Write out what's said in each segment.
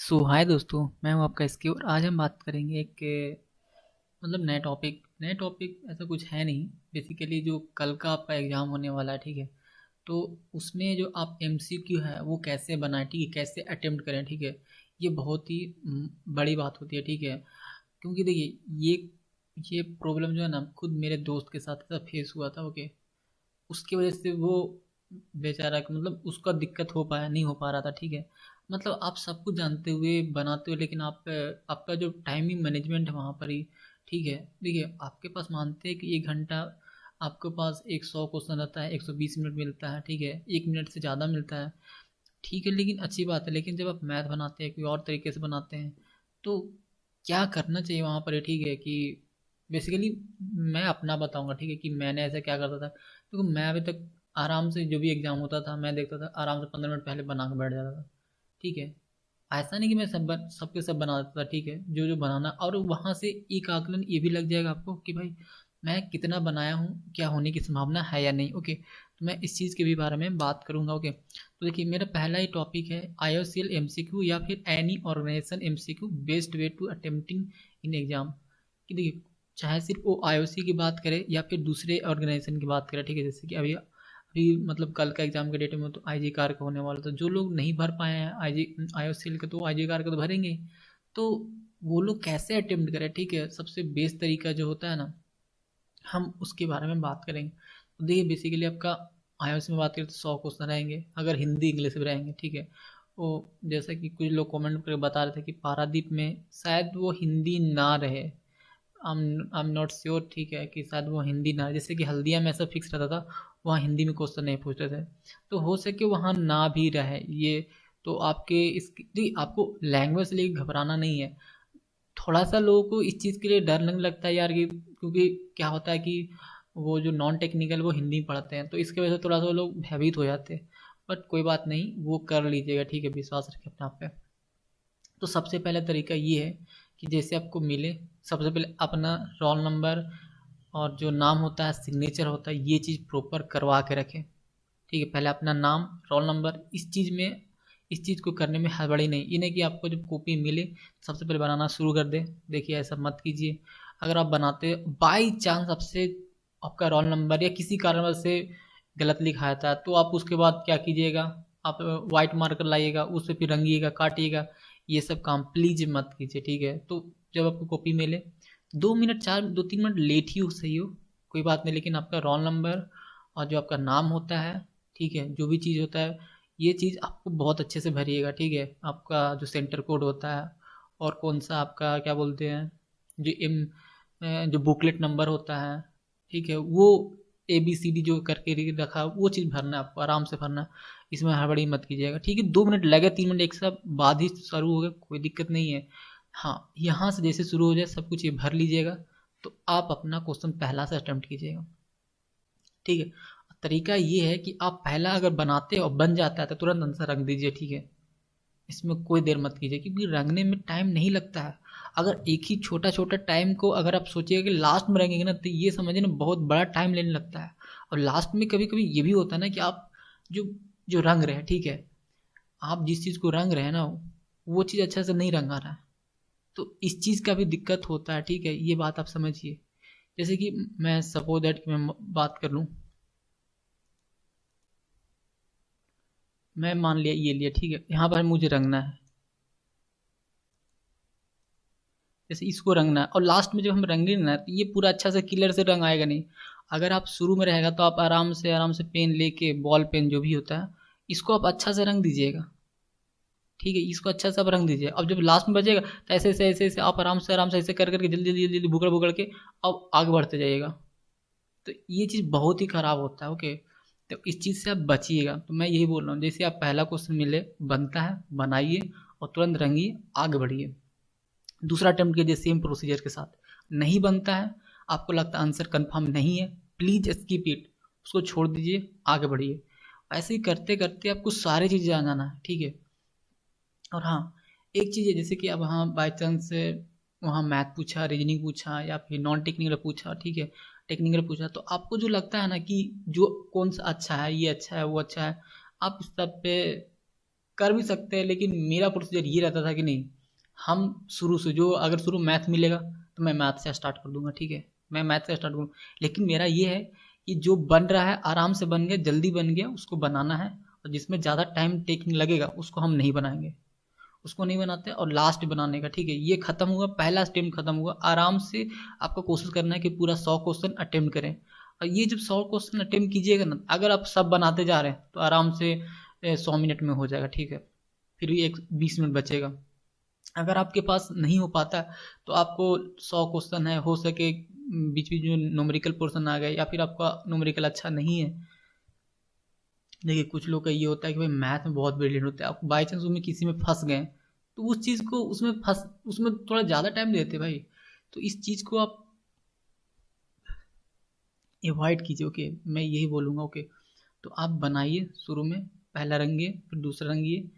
हाय दोस्तों, मैं हूं आपका एसके और आज हम बात करेंगे एक मतलब नए टॉपिक ऐसा कुछ है नहीं। बेसिकली जो कल का आपका एग्ज़ाम होने वाला है, ठीक है। तो उसमें जो आप एमसीक्यू है वो कैसे बनाएं, ठीक है, कैसे अटेम्प्ट करें, ठीक है। ये बहुत ही बड़ी बात होती है, ठीक है। क्योंकि देखिए ये प्रॉब्लम जो है ना, खुद मेरे दोस्त के साथ ऐसा फेस हुआ था, ओके। उसकी वजह से वो बेचारा मतलब उसका दिक्कत हो पाया नहीं हो पा रहा था, ठीक है। मतलब आप सब कुछ जानते हुए बनाते हुए, लेकिन आप आपका जो टाइमिंग मैनेजमेंट है वहाँ पर ही, ठीक है। देखिए आपके पास मानते हैं कि 1 घंटा आपके पास 100 क्वेश्चन रहता है, 120 मिनट मिलता है, ठीक है। 1 मिनट से ज़्यादा मिलता है, ठीक है। लेकिन अच्छी बात है, लेकिन जब आप मैथ बनाते हैं कोई और तरीके से बनाते हैं तो क्या करना चाहिए वहाँ पर, ठीक है। कि बेसिकली मैं अपना बताऊंगा, ठीक है, कि मैंने ऐसा क्या करता था। क्योंकि मैं अभी तक आराम से जो भी एग्ज़ाम होता था मैं देखता था, आराम से 15 मिनट पहले बना के बैठ जाता था, ठीक है। ऐसा नहीं कि मैं सबके सब बना देता था, ठीक है। जो जो बनाना, और वहाँ से एक आकलन ये भी लग जाएगा आपको कि भाई मैं कितना बनाया हूँ, क्या होने की संभावना है या नहीं, ओके। तो मैं इस चीज़ के भी बारे में बात करूँगा, ओके। तो देखिए मेरा पहला ही टॉपिक है IOCL एमसीक्यू या फिर any organisation MCQ best way to attempting in exam. कि देखिए चाहे सिर्फ वो आईओसी की बात करें या फिर दूसरे ऑर्गेनाइजेशन की बात करें, ठीक है। जैसे कि अभी अभी मतलब कल का एग्जाम के डेट में तो आईजी कार का होने वाला, तो जो लोग नहीं भर पाए हैं आईओसीएल का, तो आईजी कार का तो भरेंगे। तो वो लोग कैसे अटेम्प्ट करें, ठीक है। सबसे बेस्ट तरीका जो होता है ना, हम उसके बारे में बात करेंगे। तो देखिए बेसिकली आपका आईओएस में बात करें तो 100 क्वेश्चन रहेंगे, अगर हिंदी इंग्लिश में रहेंगे, ठीक है। वो जैसा कि कुछ लोग कमेंट करके बता रहे थे कि पारादीप में शायद वो हिंदी ना रहे। आई एम नॉट श्योर, ठीक है, कि शायद वो हिंदी ना, जैसे कि हल्दिया में ऐसा फिक्स रहता था, वहाँ हिंदी में क्वेश्चन नहीं पूछते थे। तो हो सके वहाँ ना भी रहे ये। तो आपके इसकी आपको लैंग्वेज से लेकर घबराना नहीं है। थोड़ा सा लोगों को इस चीज़ के लिए डर लगने लगता है यार, कि क्योंकि क्या होता है कि वो जो नॉन टेक्निकल वो हिंदी में पढ़ते हैं, तो इसकी वजह से थोड़ा सा लोग भयभीत हो जाते हैं। बट कोई बात नहीं, वो कर लीजिएगा, ठीक है, विश्वास रखें अपने आप पे। तो सबसे पहला तरीका ये है कि जैसे आपको मिले, सबसे पहले अपना रोल नंबर और जो नाम होता है, सिग्नेचर होता है, ये चीज़ प्रॉपर करवा के रखें, ठीक है। पहले अपना नाम, रोल नंबर, इस चीज़ को करने में हड़बड़ी नहीं। ये नहीं कि आपको जब कॉपी मिले सबसे पहले बनाना शुरू कर दे। देखिए ऐसा मत कीजिए। अगर आप बनाते बाई चांस आपसे आपका रोल नंबर या किसी कारणवश से गलत लिखा आता है, तो आप उसके बाद क्या कीजिएगा, आप वाइट मार्कर लाइएगा, उस पर फिर रंगिएगा, काटिएगा। ये सब काम प्लीज मत कीजिए, ठीक है। तो जब आपको कॉपी मिले 2 मिनट, 2-3 मिनट लेट ही हो, सही हो, कोई बात नहीं, लेकिन आपका रोल नंबर और जो आपका नाम होता है, ठीक है, जो भी चीज़ होता है, ये चीज़ आपको बहुत अच्छे से भरिएगा, ठीक है। आपका जो सेंटर कोड होता है और कौन सा आपका क्या बोलते हैं, जो जो बुकलेट नंबर होता है, ठीक है, वो ABCD जो करके रखा है, वो चीज़ भरना है आपको, आराम से भरना है। इसमें हड़बड़ी मत कीजिएगा, ठीक है। 2 मिनट लगे, 3 मिनट एक साथ बाद ही शुरू हो गया, कोई दिक्कत नहीं है। हाँ, यहाँ से जैसे शुरू हो जाए सब कुछ ये भर लीजिएगा, तो आप अपना क्वेश्चन पहला से अटेम्प्ट कीजिएगा, ठीक है। तरीका ये है कि आप पहला अगर बनाते और बन जाता है तो तुरंत आंसर रख दीजिए, ठीक है। इसमें कोई देर मत कीजिए, क्योंकि रंगने में टाइम नहीं लगता है। अगर एक ही छोटा छोटा टाइम को अगर आप सोचिएगा कि लास्ट में रंगेंगे ना, तो ये समझिए ना बहुत बड़ा टाइम लेने लगता है। और लास्ट में कभी कभी ये भी होता है ना कि आप जो जो रंग रहे हैं, ठीक है, आप जिस चीज़ को रंग रहे हैं ना, वो चीज़ अच्छे से नहीं रंगा रहा है, तो इस चीज़ का भी दिक्कत होता है, ठीक है। ये बात आप समझिए। जैसे कि मैं सपोज दैट कि मैं बात कर लूँ, मैं मान लिया ये लिया, ठीक है, यहाँ पर मुझे रंगना है, जैसे इसको रंगना है, और लास्ट में जब हम रंगेंगे ना तो ये पूरा अच्छा से क्लियर से रंग आएगा नहीं। अगर आप शुरू में रहेगा तो आप आराम से पेन लेके, बॉल पेन जो भी होता है, इसको आप अच्छा से रंग दीजिएगा, ठीक है। इसको अच्छा से आप रंग दीजिए। अब जब लास्ट में बचेगा तो ऐसे आप आराम से ऐसे कर करके जल्दी जल्दी जल्दी बुकड़ बुकड़ के अब आगे बढ़ते जाइएगा। तो ये चीज़ बहुत ही ख़राब होता है, ओके। तो इस चीज़ से आप बचिएगा। तो मैं यही बोल रहा हूँ, जैसे आप पहला क्वेश्चन मिले, बनता है, बनाइए और तुरंत रंगिए, आगे बढ़िए। दूसरा अटेम्प्ट कीजिए सेम प्रोसीजर के साथ। नहीं बनता है, आपको लगता है आंसर कंफर्म नहीं है, प्लीज़ स्किप इट, उसको छोड़ दीजिए, आगे बढ़िए। ऐसे ही करते करते आपको सारी चीज़ें आ जाना है, ठीक है। और हाँ, एक चीज़ है, जैसे कि अब हाँ बाई चांस से वहाँ मैथ पूछा, रीजनिंग पूछा या फिर नॉन टेक्निकल पूछा, ठीक है, टेक्निकल पूछा, तो आपको जो लगता है ना कि जो कौन सा अच्छा है, ये अच्छा है, वो अच्छा है, आप उस सब पे कर भी सकते हैं, लेकिन मेरा प्रोसीजर ये रहता था कि नहीं, हम शुरू से जो अगर शुरू मैथ मिलेगा तो मैं मैथ से स्टार्ट कर दूंगा, ठीक है, मैं मैथ से स्टार्ट करूँ। लेकिन मेरा ये है कि जो बन रहा है आराम से बन गया, जल्दी बन गया, उसको बनाना है, और जिसमें ज़्यादा टाइम टेकिंग लगेगा उसको हम नहीं बनाएंगे, उसको नहीं बनाते। और लास्ट बनाने का, ठीक है, ये खत्म हुआ, पहला अटेम्प्ट खत्म हुआ, आराम से आपको कोशिश करना है कि पूरा 100 क्वेश्चन अटेम्प्ट करें। और ये जब 100 क्वेश्चन अटेम्प्ट कीजिएगा ना, अगर आप सब बनाते जा रहे हैं तो आराम से 100 मिनट में हो जाएगा, ठीक है। फिर भी एक 20 मिनट बचेगा। अगर आपके पास नहीं हो पाता तो आपको 100 क्वेश्चन है, हो सके बीच बीच में न्यूमेरिकल पोर्शन आ गए, या फिर आपका न्यूमेरिकल अच्छा नहीं है। देखिए कुछ लोग का ये होता है कि भाई मैथ में बहुत ब्रिलियंट होता है, आप बाई चांस उसमें किसी में फंस गए तो उस चीज़ को उसमें थोड़ा ज़्यादा टाइम देते भाई, तो इस चीज़ को आप अवॉइड कीजिए। ओके, मैं यही बोलूँगा। ओके, तो आप बनाइए, शुरू में पहला रंगिए, फिर दूसरा रंगिए,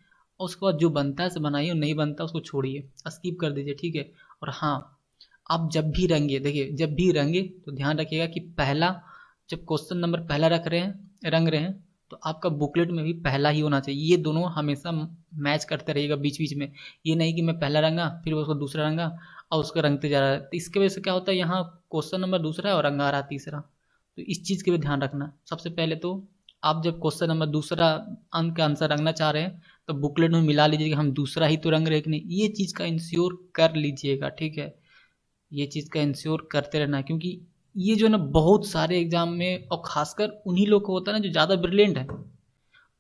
और उसके बाद जो बनता है से बनाइए, और नहीं बनता उसको छोड़िए, स्किप कर दीजिए, ठीक है। और हाँ, आप जब भी रंगे, देखिए जब भी रंगे तो ध्यान रखिएगा कि पहला, जब क्वेश्चन नंबर पहला रंग रहे हैं, तो आपका बुकलेट में भी पहला ही होना चाहिए। ये दोनों हमेशा मैच करते रहिएगा बीच बीच में। ये नहीं कि मैं पहला रंगा फिर उसको दूसरा रंगा और उसको रंगते जा रहा है, तो इसके वजह से क्या होता है, यहाँ क्वेश्चन नंबर दूसरा है और रंगा आ रहा है तीसरा। तो इस चीज़ के भी ध्यान रखना। सबसे पहले तो आप जब क्वेश्चन नंबर दूसरा अंक का आंसर रंगना चाह रहे हैं तो बुकलेट में मिला लीजिए कि हम दूसरा ही तो रंग रहे कि नहीं, ये चीज़ का इंश्योर कर लीजिएगा, ठीक है। ये चीज़ का इंश्योर करते रहना, क्योंकि ये जो ना बहुत सारे एग्जाम में, और खासकर उन्हीं लोग को होता है ना जो ज़्यादा ब्रिलियंट है,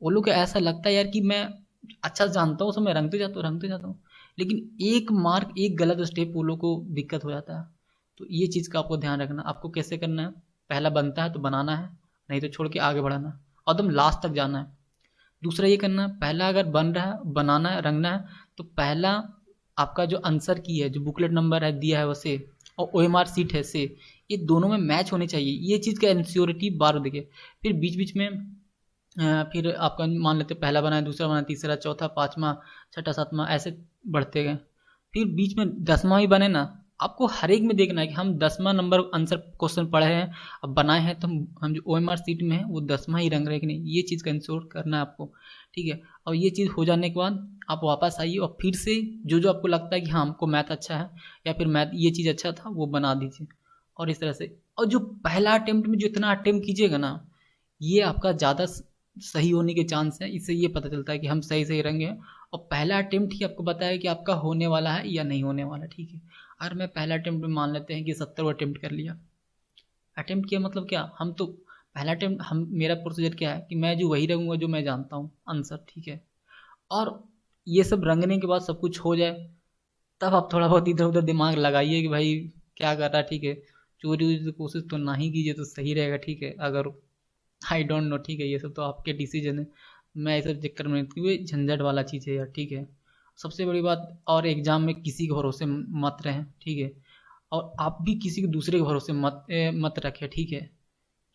वो लोग को ऐसा लगता है यार कि मैं अच्छा जानता हूँ, सब मैं रंगते जाता हूँ, लेकिन एक मार्क, एक गलत स्टेप वो लोग को दिक्कत हो जाता है। तो ये चीज़ का आपको ध्यान रखना। आपको कैसे करना है, पहला बनता है तो बनाना है, नहीं तो छोड़ के आगे बढ़ाना है और एकदम लास्ट तक जाना है। दूसरा ये करना है, पहला अगर बन रहा है, बनाना है, रंगना है, तो पहला आपका जो आंसर की है, जो बुकलेट नंबर है दिया है वैसे, और ओएमआर सीट है से, ये दोनों में मैच होने चाहिए। ये चीज़ का इंश्योरिटी बार देखिए। फिर बीच बीच में फिर आपका मान लेते पहला बना है, दूसरा बना, तीसरा, चौथा, पाँचवा, छठा, सातवां, ऐसे बढ़ते गए। फिर बीच में 10वां भी बने ना, आपको हर एक में देखना है कि हम 10वां नंबर आंसर क्वेश्चन पढ़े हैं, अब बनाए हैं, तो हम जो ओएमआर सीट में है वो 10वां ही रंग रहे कि नहीं, ये चीज़ का इंश्योर करना है आपको, ठीक है। और ये चीज़ हो जाने के बाद आप वापस आइए और फिर से जो जो आपको लगता है कि हाँ हमको मैथ अच्छा है या फिर मैथ ये चीज़ अच्छा था, वो बना दीजिए। और इस तरह से, और जो पहला अटेम्प्ट में जितना अटेम्प्ट कीजिएगा ना, ये आपका ज़्यादा सही होने के चांस है। इससे ये पता चलता है कि हम सही सही रंगे हैं, और पहला अटेम्प्ट ही आपको बताया कि आपका होने वाला है या नहीं होने वाला, ठीक है। अगर मैं पहला अटेम्प्ट में मान लेते हैं कि 70 अटेम्प्ट कर लिया, अटेम्प्ट किया मतलब क्या, हम तो पहला अटेम्प्ट, हम मेरा प्रोसीजर क्या है कि मैं जो वही रंगूंगा जो मैं जानता हूँ आंसर, ठीक है। और ये सब रंगने के बाद सब कुछ हो जाए, तब आप थोड़ा बहुत इधर उधर दिमाग लगाइए कि भाई क्या कर रहा है, ठीक है। चोरी वोरी की कोशिश तो ना ही कीजिए तो सही रहेगा, ठीक है। अगर आई डोंट नो, ठीक है, ये सब तो आपके डिसीजन है, मैं इस चक्कर में, क्योंकि झंझट वाला चीज़ है यार, ठीक है। सबसे बड़ी बात, और एग्जाम में किसी के भरोसे मत रहें, ठीक है। और आप भी किसी के दूसरे के भरोसे मत रखें, ठीक है।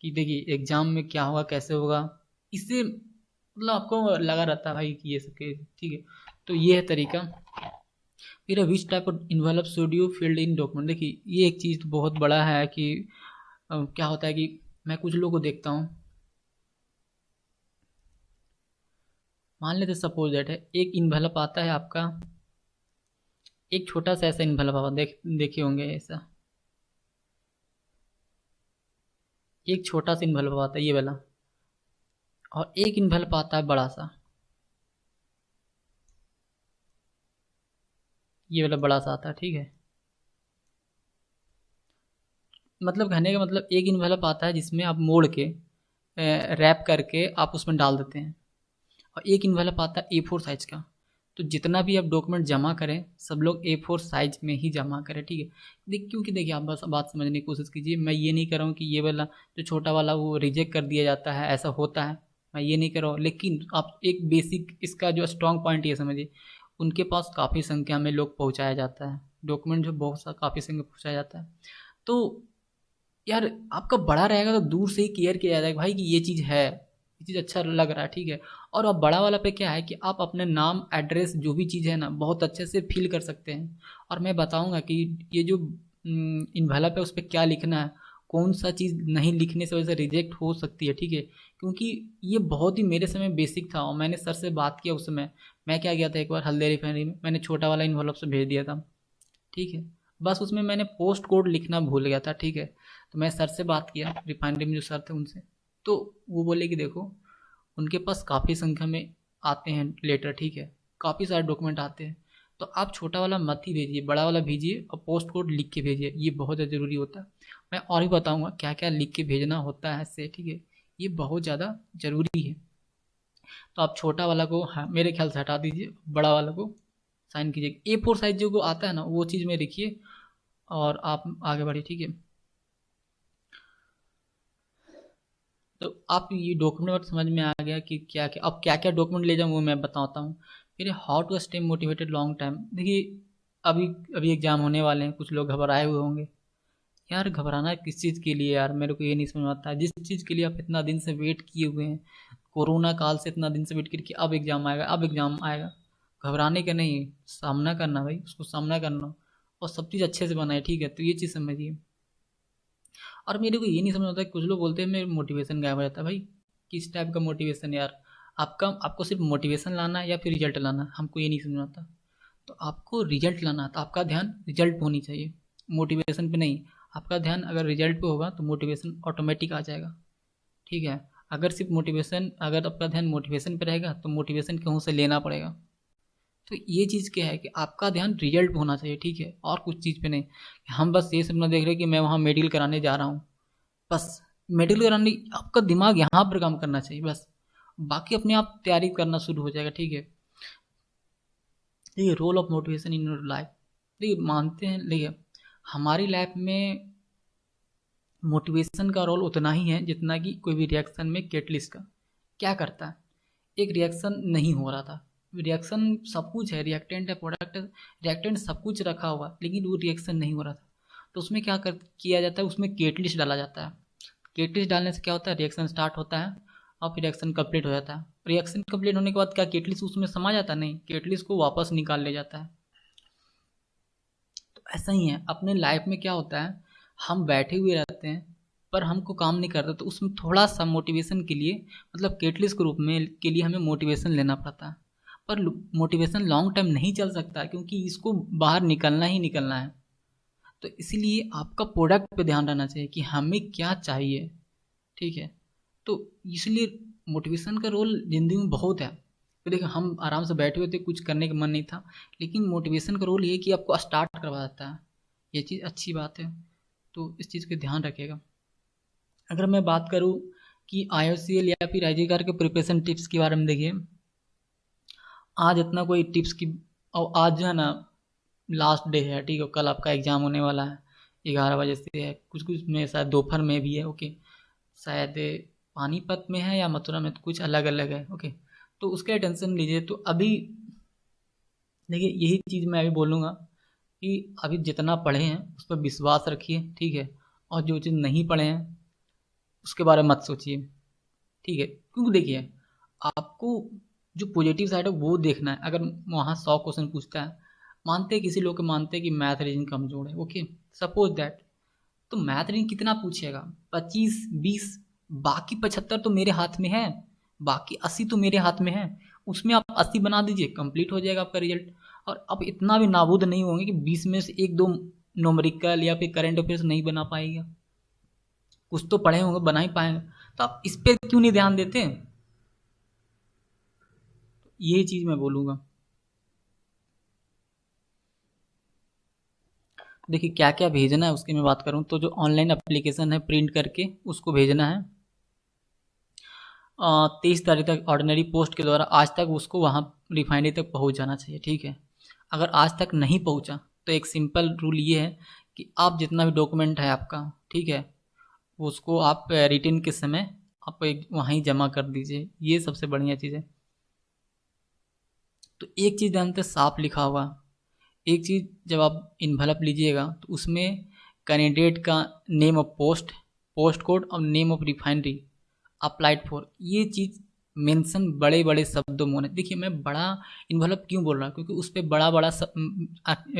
कि देखिए एग्जाम में क्या होगा, कैसे होगा, इससे मतलब आपको लगा रहता है भाई कि ये सब के, ठीक है। तो ये है तरीका। फिर which type of envelope should you field in document, देखिए ये एक चीज़ तो बहुत बड़ा है कि क्या होता है कि मैं कुछ लोगों को देखता हूँ, मान लेते सपोज दैट है, एक इन्वेलप आता है आपका, एक छोटा सा ऐसा इन्वेलप आता, देखे होंगे ऐसा, एक छोटा सा इन्वेलप आता है ये वाला, और एक इन्वेलप आता है बड़ा सा, ये वाला बड़ा सा आता है, ठीक है। मतलब कहने का मतलब, एक इन्वेलप आता है जिसमें आप मोड़ के रैप करके आप उसमें डाल देते हैं, और एक इन्वेलप आता है A4 साइज का। तो जितना भी आप डॉक्यूमेंट जमा करें, सब लोग A4 साइज में ही जमा करें, ठीक है। क्योंकि देखिए आप बस बात समझने की कोशिश कीजिए, मैं ये नहीं कर रहा हूँ कि ये वाला जो छोटा वाला वो रिजेक्ट कर दिया जाता है, ऐसा होता है, मैं ये नहीं कर रहा हूँ। लेकिन आप एक बेसिक इसका जो स्ट्रॉन्ग पॉइंट ये समझिए, उनके पास काफ़ी संख्या में लोग पहुँचाया जाता है डॉक्यूमेंट, जो बहुत सा काफ़ी संख्या में पहुँचाया जाता है। तो यार आपका बड़ा रहेगा तो दूर से ही केयर किया जाएगा भाई कि ये चीज़ है, ये चीज़ अच्छा लग रहा है, ठीक है। और अब बड़ा वाला पे क्या है कि आप अपने नाम, एड्रेस, जो भी चीज़ है ना, बहुत अच्छे से फिल कर सकते हैं। और मैं बताऊंगा कि ये जो इन्वेलप है उस पर क्या लिखना है, कौन सा चीज़ नहीं लिखने से वजह से रिजेक्ट हो सकती है, ठीक है। क्योंकि ये बहुत ही मेरे समय बेसिक था और मैंने सर से बात किया उस समय। मैं क्या किया था, एक बार हल्दी रिफाइनरी में मैंने छोटा वाला इन्वॉल्व से भेज दिया था, ठीक है। बस उसमें मैंने पोस्ट कोड लिखना भूल गया था, ठीक है। तो मैं सर से बात किया, रिफाइनरी में जो सर थे उनसे, तो वो बोले कि देखो उनके पास काफ़ी संख्या में आते हैं लेटर, ठीक है, काफ़ी सारे डॉक्यूमेंट आते हैं, तो आप छोटा वाला मत ही भेजिए, बड़ा वाला भेजिए और पोस्ट कोड लिख के भेजिए, ये बहुत ज़्यादा ज़रूरी होता है। मैं और भी बताऊँगा क्या क्या लिख के भेजना होता है इससे, ठीक है, ये बहुत ज़्यादा ज़रूरी है। तो आप छोटा वाला को, हाँ, मेरे ख्याल से हटा दीजिए, बड़ा वाला को साइन कीजिए। A4 साइज जो को आता है ना, वो चीज़ में लिखिए और आप आगे बढ़िए, ठीक है। तो आप ये डॉक्यूमेंट समझ में आ गया कि क्या क्या, अब क्या क्या डॉक्यूमेंट ले जाऊँ वो मैं बताता हूँ। फिर how to stay motivated long time. देखिए अभी अभी एग्ज़ाम होने वाले हैं, कुछ लोग घबराए हुए होंगे। यार घबराना किस चीज़ के लिए यार, मेरे को ये नहीं समझ में आता है। जिस चीज़ के लिए आप इतना दिन से वेट किए हुए हैं, कोरोना काल से इतना दिन से वेट किए कि अब एग्ज़ाम आएगा, अब एग्ज़ाम आएगा, घबराने का नहीं, सामना करना भाई, उसको सामना करना और सब चीज़ अच्छे से बनाए, ठीक है। तो ये चीज़ समझिए। और मेरे को ये नहीं समझ आता, कुछ लोग बोलते हैं मेरे मोटिवेशन गायब हो जाता है। भाई किस टाइप का मोटिवेशन यार, आपको सिर्फ मोटिवेशन लाना है या फिर रिजल्ट लाना है, हमको ये नहीं समझ आता। तो आपको रिजल्ट लाना है तो आपका ध्यान रिजल्ट पे होनी चाहिए, मोटिवेशन पे नहीं। आपका ध्यान अगर रिजल्ट पे होगा तो मोटिवेशन ऑटोमेटिक आ जाएगा, ठीक है। अगर आपका ध्यान मोटिवेशन पे रहेगा तो मोटिवेशन कहीं से लेना पड़ेगा। तो ये चीज़ क्या है कि आपका ध्यान रिजल्ट पे होना चाहिए, ठीक है, और कुछ चीज़ पे नहीं। हम बस ये सपना देख रहे हैं कि मैं वहाँ मेडिकल कराने जा रहा हूँ, बस मेडिकल कराने, आपका दिमाग यहाँ पर काम करना चाहिए बस, बाकी अपने आप तैयारी करना शुरू हो जाएगा, ठीक है। देखिए role of motivation in your life, देखिए मानते हैं, देखिए हमारी लाइफ में मोटिवेशन का रोल उतना ही है जितना कि कोई भी रिएक्शन में कैटलिस्ट का। क्या करता है, एक रिएक्शन नहीं हो रहा था, रिएक्शन सब कुछ है, रिएक्टेंट है, प्रोडक्ट है, रिएक्टेंट सब कुछ रखा हुआ, लेकिन वो रिएक्शन नहीं हो रहा था। तो उसमें किया जाता है, उसमें कैटलिस्ट डाला जाता है। कैटलिस्ट डालने से क्या होता है, रिएक्शन स्टार्ट होता है और फिर रिएक्शन कंप्लीट हो जाता है। रिएक्शन कंप्लीट होने के बाद क्या कैटलिस्ट उसमें समा जाता है, नहीं, कैटलिस्ट को वापस निकाल ले जाता है। तो ऐसा ही है अपने लाइफ में, क्या होता है हम बैठे हुए रहते हैं पर हमको काम नहीं करता, तो उसमें थोड़ा सा मोटिवेशन के लिए, मतलब कैटलिस्ट के रूप में के लिए हमें मोटिवेशन लेना पड़ता है। पर मोटिवेशन लॉन्ग टाइम नहीं चल सकता क्योंकि इसको बाहर निकलना ही निकलना है। तो इसीलिए आपका प्रोडक्ट पे ध्यान रहना चाहिए कि हमें क्या चाहिए, ठीक है। तो इसलिए मोटिवेशन का रोल ज़िंदगी में बहुत है। तो देखिए हम आराम से बैठे हुए थे, कुछ करने का मन नहीं था, लेकिन मोटिवेशन का रोल ये है कि आपको स्टार्ट करवा देता है। ये चीज़ अच्छी बात है, तो इस चीज़ का ध्यान रखिएगा। अगर मैं बात करूँ कि IOCL या फिर IG कार के प्रिपरेशन टिप्स के बारे में, देखिए आज इतना कोई टिप्स की, और आज जो है ना लास्ट डे है, ठीक है, कल आपका एग्ज़ाम होने वाला है, 11 बजे से है, कुछ कुछ में शायद दोपहर में भी है, ओके, शायद पानीपत में है या मथुरा में, तो कुछ अलग अलग है, ओके। तो उसका टेंशन लीजिए। तो अभी देखिए यही चीज़ मैं अभी बोलूँगा कि अभी जितना पढ़े हैं उस पर विश्वास रखिए, ठीक है, और जो चीज़ नहीं पढ़े हैं उसके बारे में मत सोचिए, ठीक है। क्योंकि देखिए आपको जो पॉजिटिव साइड है वो देखना है। अगर वहाँ 100 क्वेश्चन पूछता है, मानते हैं किसी लोग के, मानते हैं कि मैथ रीजनिंग कमजोर है, ओके, सपोज दैट, तो मैथ रीजनिंग कितना पूछेगा, 25 20, बाकी 75 तो मेरे हाथ में है, बाकी 80 तो मेरे हाथ में है, उसमें आप 80 बना दीजिए, कंप्लीट हो जाएगा आपका रिजल्ट। और अब इतना भी नाबूद नहीं होंगे कि 20 में से एक दो न्यूमेरिकल या फिर करंट अफेयर्स नहीं बना पाएगा, कुछ तो पढ़े होंगे, बना ही पाएंगे। तो आप इस पर क्यों नहीं ध्यान देते, यही चीज़ मैं बोलूँगा। देखिए क्या क्या भेजना है उसकी मैं बात करूँ तो जो ऑनलाइन एप्लीकेशन है प्रिंट करके उसको भेजना है 23 तारीख तक ऑर्डिनरी पोस्ट के द्वारा। आज तक उसको वहाँ रिफाइनरी तक पहुँच जाना चाहिए, ठीक है। अगर आज तक नहीं पहुँचा तो एक सिंपल रूल ये है कि आप जितना भी डॉक्यूमेंट है आपका, ठीक है, उसको आप रिटर्न के समय आप एक वहीं जमा कर दीजिए, ये सबसे बढ़िया चीज़ है। तो एक चीज़ ध्यान से, साफ लिखा हुआ, एक चीज़ जब आप इन्वेलप लीजिएगा तो उसमें कैंडिडेट का name of post, post code और name of refinery applied for, ये चीज़ मेंशन बड़े बड़े शब्दों में होने। देखिए मैं बड़ा इन्वॉल्व क्यों बोल रहा हूँ, क्योंकि उस पे बड़ा बड़ा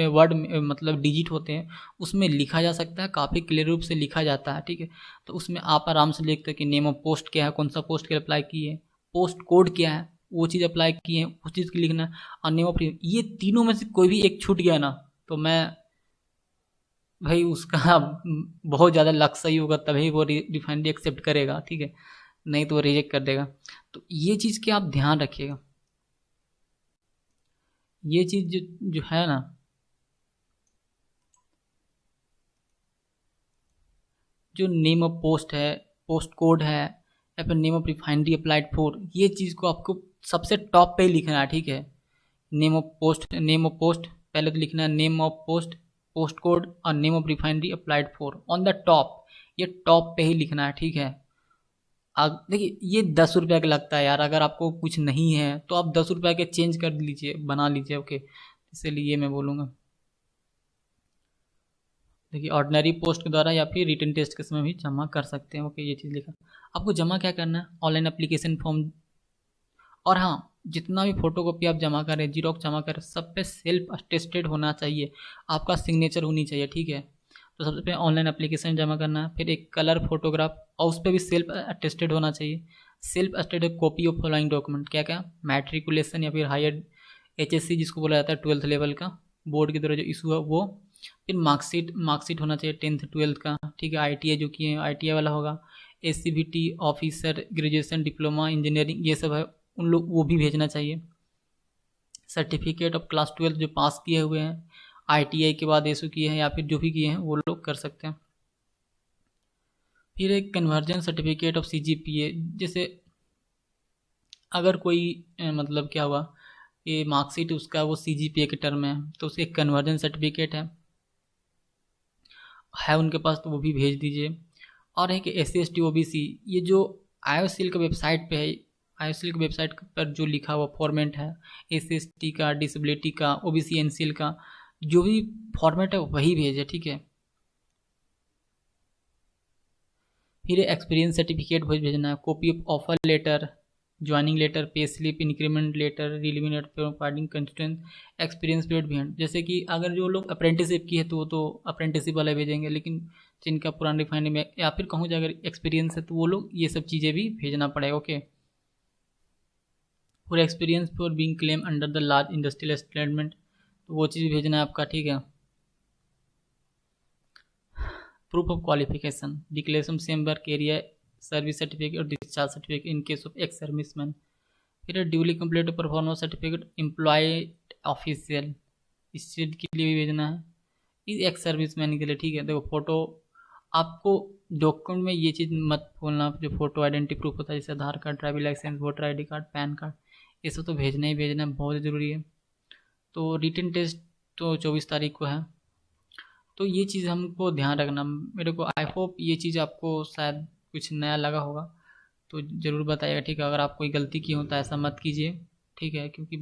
वर्ड मतलब डिजिट होते हैं, उसमें लिखा जा सकता है, काफ़ी क्लियर रूप से लिखा जाता है, ठीक है। तो उसमें आप आराम से लिखते हैं कि नेम ऑफ पोस्ट क्या है, कौन सा पोस्ट के अप्लाई किए हैं, पोस्ट कोड क्या है, वो चीज़ अप्लाई किए हैं, उस चीज़ की लिखना है, और नेम ऑफ, ये तीनों में से कोई भी एक छूट गया ना, तो मैं भाई उसका बहुत ज़्यादा लक सही होगा तभी वो रिफाइनरी एक्सेप्ट करेगा, ठीक है, नहीं तो वो रिजेक्ट कर देगा। तो ये चीज़ की आप ध्यान रखिएगा, ये चीज़ जो जो है ना, जो नेम ऑफ पोस्ट है, पोस्ट कोड है, या फिर name of refinery applied for, ये चीज़ को आपको सबसे टॉप पे ही लिखना है, ठीक है। Name of post, name of post पहले तो लिखना है, name of post, post code और name of refinery applied for on the top, ये टॉप पे ही लिखना है, ठीक है। देखिए ये 10 रुपये का लगता है यार, अगर आपको कुछ नहीं है तो आप 10 रुपये के चेंज कर लीजिए, बना लीजिए, ओके, इसलिए मैं बोलूँगा। देखिए ऑर्डिनरी पोस्ट के द्वारा या फिर रिटन टेस्ट के समय भी जमा कर सकते हैं, ओके, ये चीज़ लिखा। आपको जमा क्या करना है, ऑनलाइन एप्लीकेशन फॉर्म, और हाँ, जितना भी फोटोकॉपी आप जमा करें, जीरोक्स जमा करें, सब पे सेल्फ अटेस्टेड होना चाहिए, आपका सिग्नेचर होनी चाहिए, ठीक है। तो सबसे पहले ऑनलाइन एप्लीकेशन जमा करना है, फिर एक कलर फोटोग्राफ, और उस पर भी सेल्फ अटेस्टेड होना चाहिए। Self attested copy of following document, क्या क्या, मैट्रिकुलेशन या फिर हायर HSC जिसको बोला जाता है 12th लेवल का, बोर्ड की तरह जो इशू है वो। फिर मार्कशीट, मार्कशीट होना चाहिए 10th 12th का, ठीक है। ITI जो किए हैं ITI वाला होगा। SCVT officer, graduation, diploma, engineering, ये सब है, उन लोग वो भी भेजना चाहिए। सर्टिफिकेट ऑफ क्लास 12 जो पास किए हुए हैं, ITI के बाद एसू किए हैं या फिर जो भी किए हैं वो लोग कर सकते हैं। फिर एक कन्वर्जन सर्टिफिकेट ऑफ CGPA, जैसे अगर कोई मतलब क्या हुआ, ये मार्कशीट उसका वो CGPA के टर्म है, तो उसे एक कन्वर्जन सर्टिफिकेट है उनके पास, तो वो भी भेज दीजिए। और है कि SC ST OBC, ये जो IOCL का वेबसाइट पे है, IOCL की वेबसाइट पर जो लिखा हुआ फॉर्मेट है, SC ST का, डिसेबिलिटी का, OBC NCL का, जो भी फॉर्मेट है वही भेजे, ठीक है। फिर एक्सपीरियंस सर्टिफिकेट भेजना है, copy of offer letter, joining letter, pay slip, increment letter, relieving letter providing constituent, experience period भी हैं। जैसे कि अगर जो लोग अप्रेंटिसिप की है तो वो तो अप्रेंटिसिप वाला भेजेंगे, लेकिन जिनका पुराना रिफाइनरी में या फिर कहूँ जो अगर एक्सपीरियंस है तो वो लोग ये सब चीज़ें भी भेजना पड़ेगा, okay. For experience for being claim under the large industrial establishment, तो वो चीज़ भेजना है आपका, ठीक है। Proof of qualification, declaration same work area, service certificate और discharge certificate in case of ex serviceman. फिर duly complete performance certificate employed official, इस चीज़ के लिए भी भेजना है, इस एक्स सर्विसमैन के लिए, ठीक है। देखो फोटो, आपको डॉक्यूमेंट में ये चीज़ मत भूलना, जो फोटो आइडेंटिटी प्रूफ होता है जैसे Aadhaar card, driving licence, voter ID card, PAN card, ये सब तो भेजना ही भेजना है, बहुत ज़रूरी है। तो रिटन टेस्ट तो 24 तारीख को है, तो ये चीज़ हमको ध्यान रखना। मेरे को आई होप ये चीज़ आपको शायद कुछ नया लगा होगा, तो ज़रूर बताइएगा, ठीक है। अगर आप कोई गलती की हो तो ऐसा मत कीजिए, ठीक है, क्योंकि